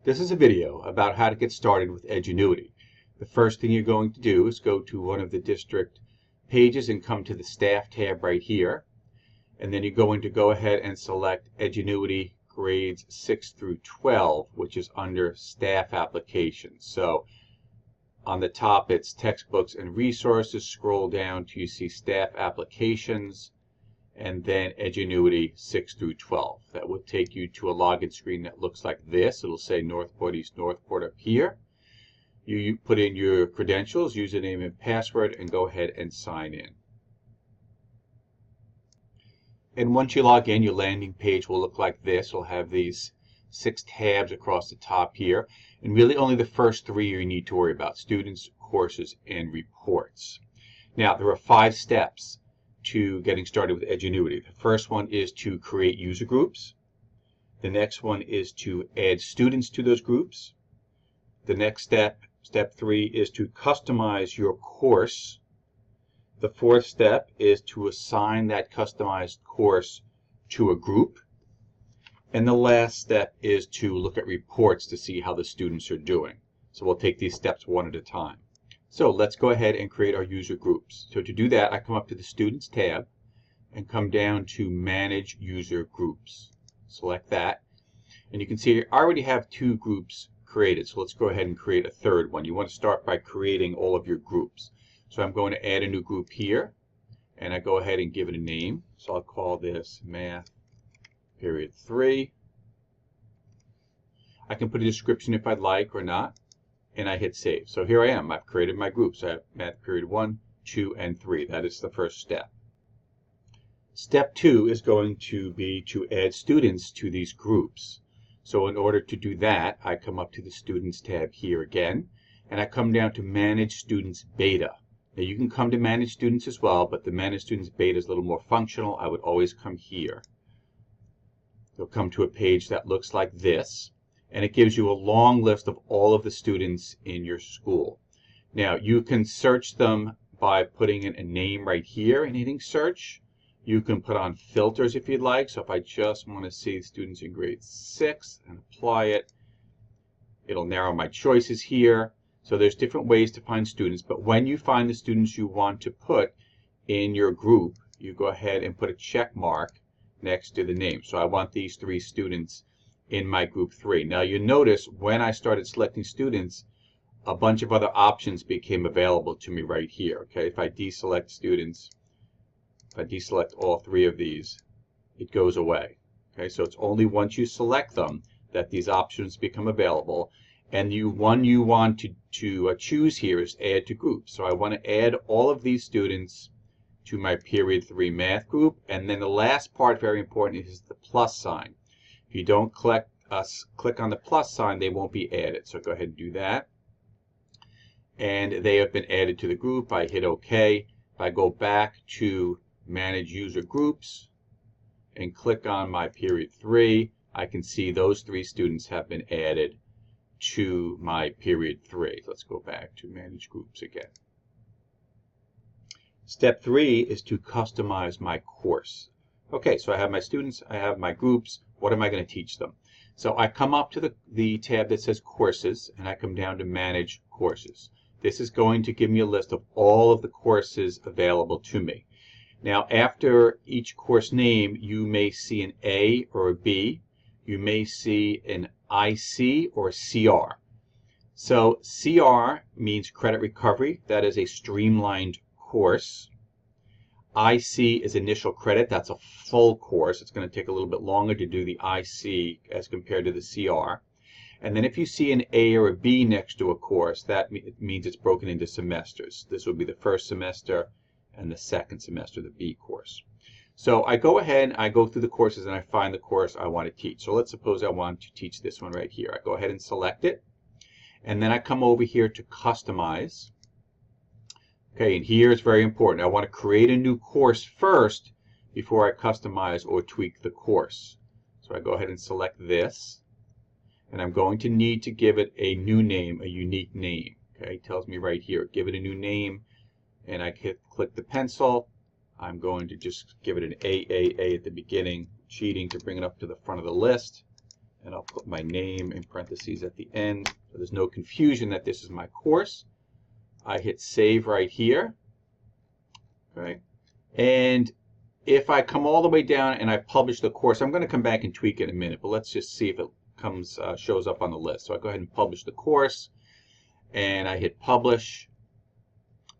This is a video about how to get started with Edgenuity. The first thing you're going to do is go to one of the district pages and come to the Staff tab right here. And then you're going to go ahead and select Edgenuity grades 6 through 12, which is under Staff Applications. So on the top it's Textbooks and Resources. Scroll down till you see Staff Applications, and then Edgenuity 6 through 12. That will take you to a login screen that looks like this. It'll say Northport East Northport up here. You put in your credentials, username and password, and go ahead and sign in. And once you log in, your landing page will look like this. It'll have these 6 tabs across the top here. And really only the first 3 you need to worry about: students, courses, and reports. Now, there are 5 steps to getting started with Edgenuity. The first one is to create user groups. The next one is to add students to those groups. The next step, step 3, is to customize your course. The 4th step is to assign that customized course to a group. And the last step is to look at reports to see how the students are doing. So we'll take these steps one at a time. So let's go ahead and create our user groups. So to do that, I come up to the Students tab and come down to Manage User Groups. Select that. And you can see I already have 2 groups created. So let's go ahead and create a 3rd one. You want to start by creating all of your groups. So I'm going to add a new group here, and I go ahead and give it a name. So I'll call this Math Period 3. I can put a description if I'd like or not, and I hit Save. So here I am. I've created my groups. I have Math Period 1, 2, and 3. That is the first step. Step 2 is going to be to add students to these groups. So in order to do that, I come up to the Students tab here again, and I come down to Manage Students Beta. Now you can come to Manage Students as well, but the Manage Students Beta is a little more functional. I would always come here. You'll come to a page that looks like this, and it gives you a long list of all of the students in your school. Now you can search them by putting in a name right here and hitting search. You can put on filters if you'd like. So if I just want to see students in grade 6 and apply it, it'll narrow my choices here. So there's different ways to find students, but when you find the students you want to put in your group, you go ahead and put a check mark next to the name. So I want these 3 students in my group 3. Now you notice when I started selecting students, a bunch of other options became available to me right here. Okay, if I deselect students, if I deselect all 3 of these, it goes away. Okay, so it's only once you select them that these options become available. And one you want to choose here is Add to Group. So I want to add all of these students to my Period 3 math group. And then the last part, very important, is the plus sign. If you don't click on the plus sign, they won't be added. So go ahead and do that. And they have been added to the group. I hit OK. If I go back to Manage User Groups and click on my Period 3, I can see those 3 students have been added to my Period 3. Let's go back to Manage Groups again. Step 3 is to customize my course. Okay, so I have my students, I have my groups. What am I going to teach them? So I come up to the tab that says Courses, and I come down to Manage Courses. This is going to give me a list of all of the courses available to me. Now, after each course name, you may see an A or a B. You may see an IC or CR. So CR means credit recovery. That is a streamlined course. IC is initial credit. That's a full course. It's going to take a little bit longer to do the IC as compared to the CR. And then if you see an A or a B next to a course, that means it's broken into semesters. This would be the first semester and the second semester, the B course. So I go ahead, I go through the courses, and I find the course I want to teach. So let's suppose I want to teach this one right here. I go ahead and select it, and then I come over here to Customize. Okay, and here it's very important. I want to create a new course first before I customize or tweak the course. So I go ahead and select this, and I'm going to need to give it a new name, a unique name. Okay, it tells me right here, give it a new name, and I click the pencil. I'm going to just give it an AAA at the beginning, cheating to bring it up to the front of the list, and I'll put my name in parentheses at the end so there's no confusion that this is my course. I hit save right here. Okay. And if I come all the way down and I publish the course, I'm going to come back and tweak it in a minute, but let's just see if it shows up on the list. So I go ahead and publish the course, and I hit publish.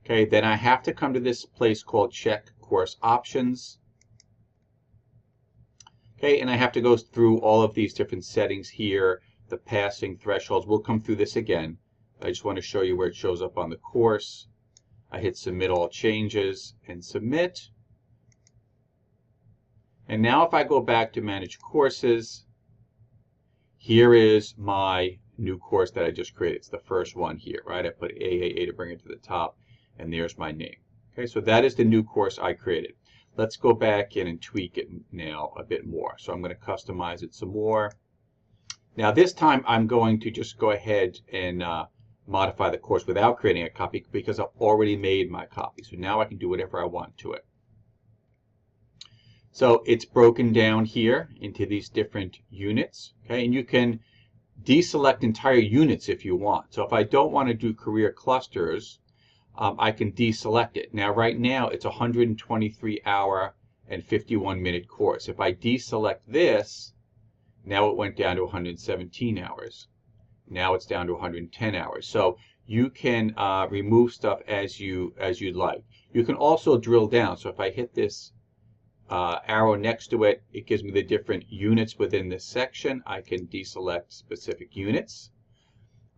Okay, then I have to come to this place called check course options. Okay, and I have to go through all of these different settings here, the passing thresholds. We'll come through this again. I just want to show you where it shows up on the course. I hit submit all changes and submit. And now if I go back to manage courses, here is my new course that I just created. It's the first one here, right? I put AAA to bring it to the top, and there's my name. Okay, so that is the new course I created. Let's go back in and tweak it now a bit more. So I'm going to customize it some more. Now this time I'm going to just go ahead and modify the course without creating a copy because I've already made my copy. So now I can do whatever I want to it. So it's broken down here into these different units. Okay, and you can deselect entire units if you want. So if I don't want to do career clusters, I can deselect it. Now right now it's a 123-hour and 51-minute course. If I deselect this, now it went down to 117 hours. Now it's down to 110 hours. So you can remove stuff as you'd like. You can also drill down. So if I hit this arrow next to it, it gives me the different units within this section. I can deselect specific units.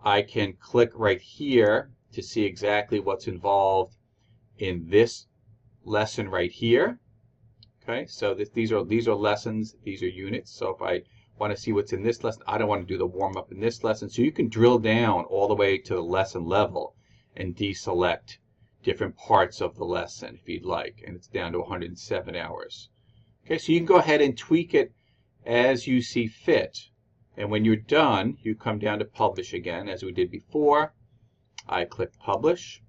I can click right here to see exactly what's involved in this lesson right here. Okay, so these are lessons, these are units. So if I want to see what's in this lesson, I don't want to do the warm-up in this lesson. So you can drill down all the way to the lesson level and deselect different parts of the lesson if you'd like, and it's down to 107 hours. Okay, so you can go ahead and tweak it as you see fit. And when you're done, you come down to publish again, as we did before. I click publish.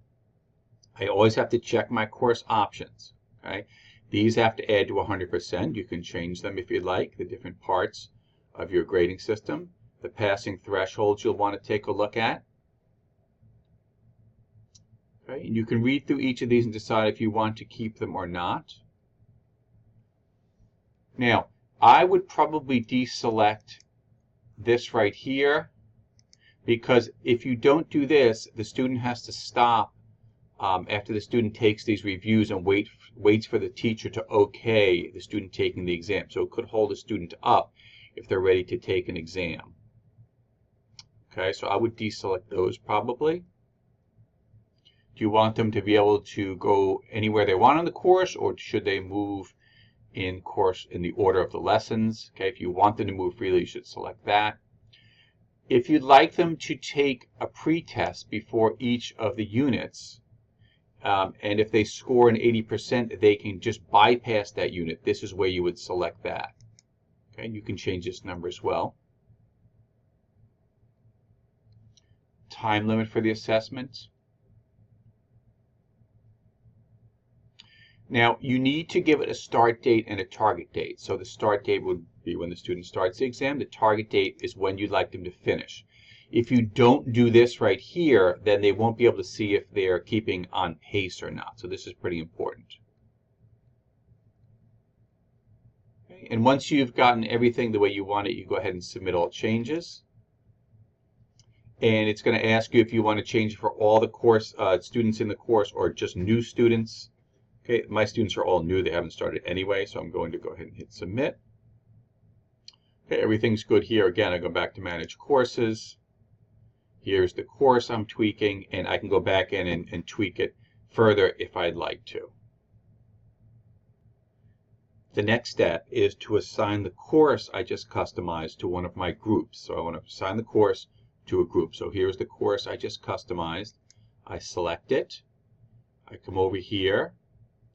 I always have to check my course options. Okay, these have to add to 100%. You can change them if you'd like, the different parts of your grading system. The passing thresholds you'll want to take a look at. Okay, and you can read through each of these and decide if you want to keep them or not. Now, I would probably deselect this right here, because if you don't do this, the student has to stop after the student takes these reviews and waits for the teacher to okay the student taking the exam. So it could hold a student up if they're ready to take an exam. Okay, so I would deselect those probably. Do you want them to be able to go anywhere they want in the course, or should they move in the order of the lessons? Okay, if you want them to move freely, you should select that. If you'd like them to take a pretest before each of the units, and if they score an 80%, they can just bypass that unit. This is where you would select that. Okay, and you can change this number as well. Time limit for the assessment. Now, you need to give it a start date and a target date. So the start date would be when the student starts the exam. The target date is when you'd like them to finish. If you don't do this right here, then they won't be able to see if they're keeping on pace or not. So this is pretty important. Okay. And once you've gotten everything the way you want it, you go ahead and submit all changes. And it's going to ask you if you want to change it for all the course students in the course or just new students. Okay, my students are all new. They haven't started anyway, so I'm going to go ahead and hit submit. Okay, everything's good here. Again, I go back to manage courses. Here's the course I'm tweaking, and I can go back in and tweak it further if I'd like to. The next step is to assign the course I just customized to one of my groups. So I want to assign the course to a group. So here's the course I just customized. I select it. I come over here,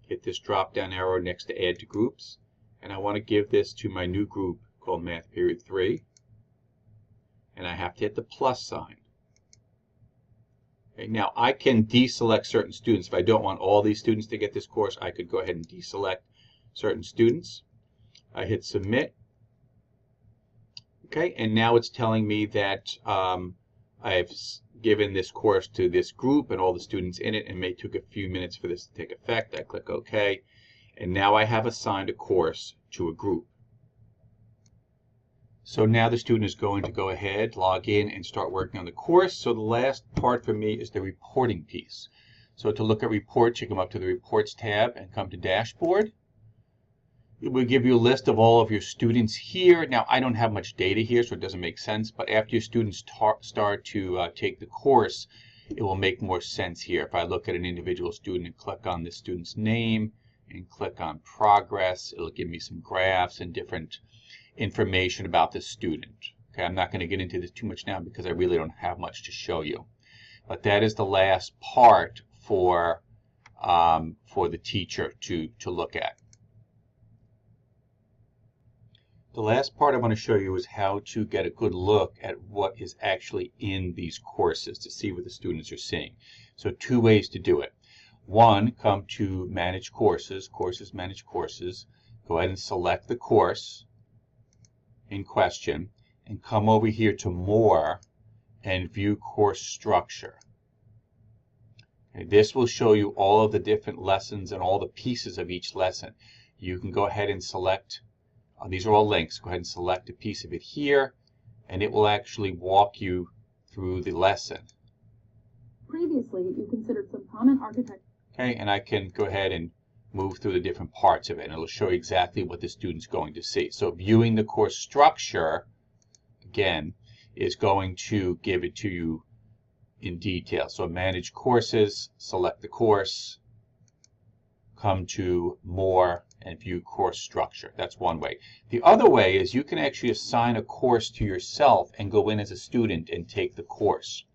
hit this drop-down arrow next to Add to Groups, and I want to give this to my new group called Math Period 3. And I have to hit the plus sign. Okay, now I can deselect certain students. If I don't want all these students to get this course, I could go ahead and deselect certain students. I hit submit. Okay, and now it's telling me that I've given this course to this group and all the students in it, and it may took a few minutes for this to take effect. I click OK, and now I have assigned a course to a group. So now the student is going to go ahead, log in, and start working on the course. So the last part for me is the reporting piece. So to look at reports, you come up to the Reports tab and come to Dashboard. It will give you a list of all of your students here. Now, I don't have much data here, so it doesn't make sense. But after your students start to take the course, it will make more sense here. If I look at an individual student and click on the student's name and click on progress, it'll give me some graphs and different information about the student. Okay, I'm not going to get into this too much now because I really don't have much to show you. But that is the last part for the teacher to look at. The last part I want to show you is how to get a good look at what is actually in these courses to see what the students are seeing. So two ways to do it. One, come to Manage Courses, Courses, Manage Courses. Go ahead and select the course in question and come over here to More and View Course Structure. Okay, this will show you all of the different lessons and all the pieces of each lesson. You can go ahead and select, these are all links, go ahead and select a piece of it here and it will actually walk you through the lesson. Previously, you considered some common architecture. Okay, and I can go ahead and move through the different parts of it and it'll show you exactly what the student's going to see. So viewing the course structure, again, is going to give it to you in detail. So Manage Courses, select the course, come to More and View Course Structure. That's one way. The other way is you can actually assign a course to yourself and go in as a student and take the course.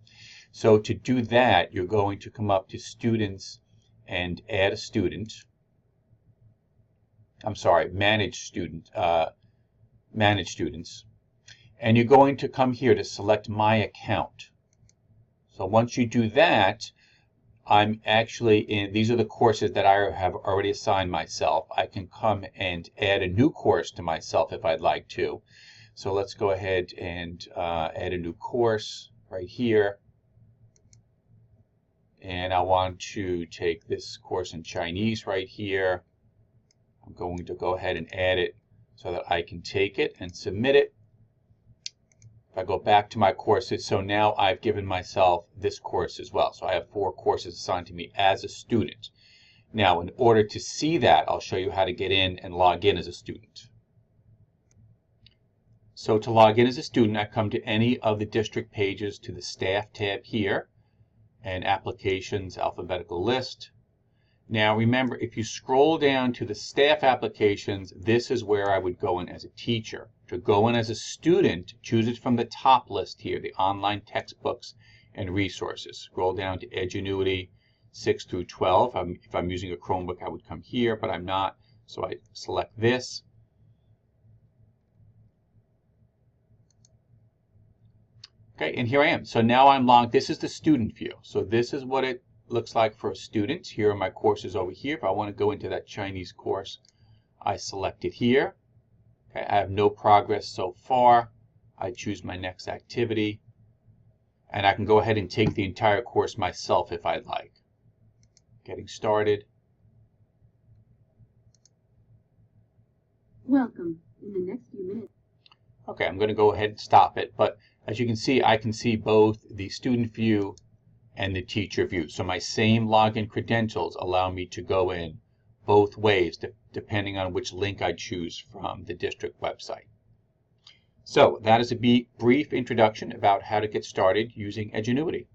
So to do that, you're going to come up to Students and add a student. I'm sorry, Manage Students. And you're going to come here to select My Account. So once you do that, I'm actually in, these are the courses that I have already assigned myself. I can come and add a new course to myself if I'd like to. So let's go ahead and add a new course right here. And I want to take this course in Chinese right here. I'm going to go ahead and add it so that I can take it and submit it. If I go back to my courses, so now I've given myself this course as well. So I have 4 courses assigned to me as a student. Now, in order to see that, I'll show you how to get in and log in as a student. So to log in as a student, I come to any of the district pages to the Staff tab here and Applications Alphabetical List. Now remember, if you scroll down to the staff applications, this is where I would go in as a teacher. To go in as a student, choose it from the top list here, the online textbooks and resources. Scroll down to Edgenuity 6 through 12. If I'm using a Chromebook, I would come here, but I'm not, so I select this. Okay, and here I am. So now I'm logged. This is the student view. So this is what it looks like for a student. Here are my courses over here. If I want to go into that Chinese course, I select it here. Okay, I have no progress so far. I choose my next activity. And I can go ahead and take the entire course myself if I'd like. Getting started. Welcome. In the next few minutes. Okay, I'm going to go ahead and stop it. But as you can see, I can see both the student view and the teacher view. So my same login credentials allow me to go in both ways, depending on which link I choose from the district website. So that is a brief introduction about how to get started using Edgenuity.